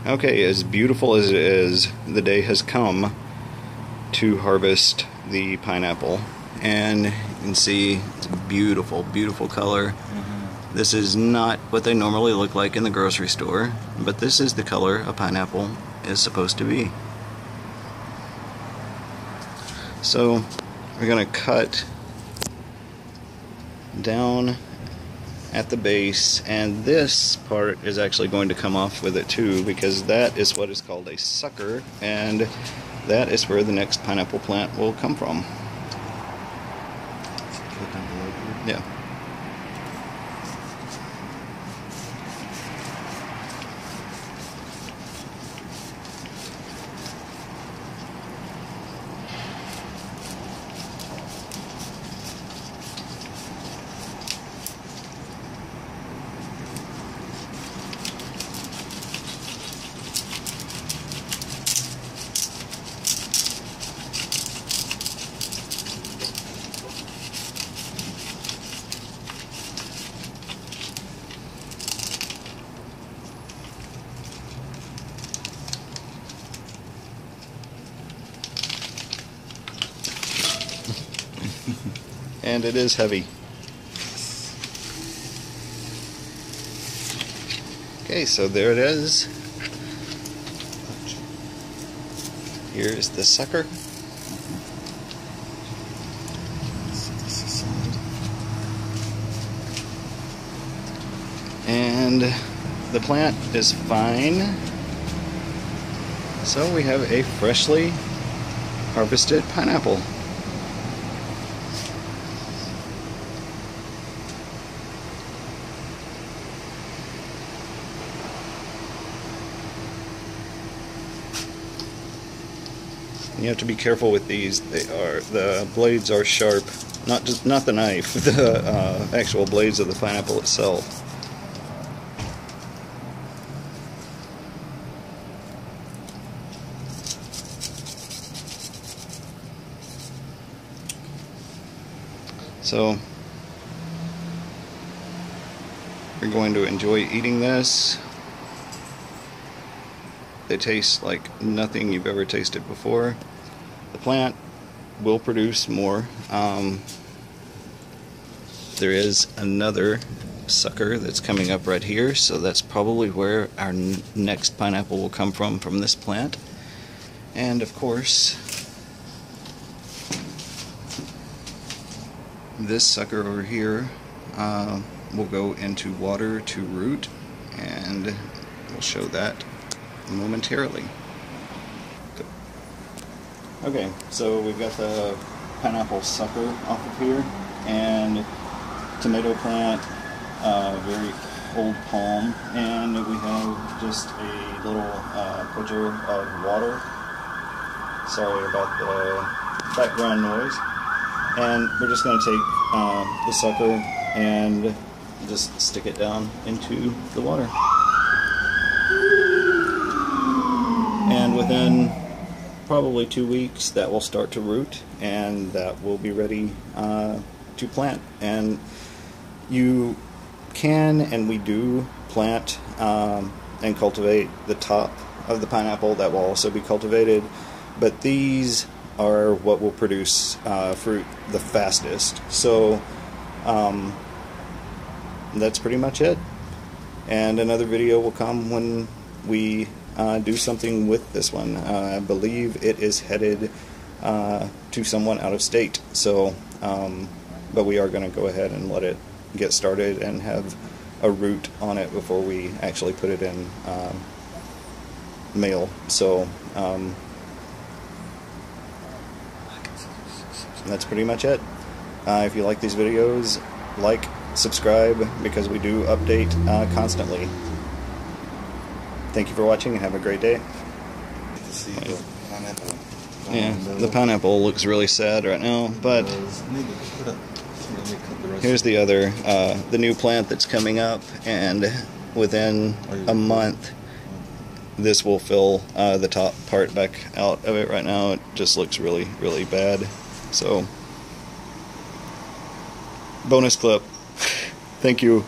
Okay, as beautiful as it is, the day has come to harvest the pineapple. And you can see it's a beautiful, beautiful color. This is not what they normally look like in the grocery store, but this is the color a pineapple is supposed to be. So we're going to cut down at the base, and this part is actually going to come off with it too, because that is what is called a sucker, and that is where the next pineapple plant will come from. Yeah. And it is heavy. Okay, so there it is. Here's the sucker. And the plant is fine. So we have a freshly harvested pineapple. You have to be careful with these. The blades are sharp, not the knife, the actual blades of the pineapple itself. So you're going to enjoy eating this. They taste like nothing you've ever tasted before. The plant will produce more. There is another sucker that's coming up right here, so that's probably where our next pineapple will come from this plant. And of course, this sucker over here will go into water to root, and we'll show that momentarily. Okay, so we've got the pineapple sucker off of here, and tomato plant, very old palm, and we have just a little pitcher of water. Sorry about the background noise. And we're just going to take the sucker and just stick it down into the water. And within probably 2 weeks that will start to root, and that will be ready to plant. And you can, and we do, plant and cultivate the top of the pineapple. That will also be cultivated, but these are what will produce fruit the fastest. So that's pretty much it. And another video will come when we do something with this one. I believe it is headed to someone out of state. So, but we are going to go ahead and let it get started and have a root on it before we actually put it in mail. So that's pretty much it. If you like these videos, like, subscribe, because we do update constantly. Thank you for watching and have a great day. Yeah, the pineapple looks really sad right now, but here's the other, the new plant that's coming up, and within a month this will fill the top part back out of it. Right now it just looks really, really bad. So, bonus clip. Thank you.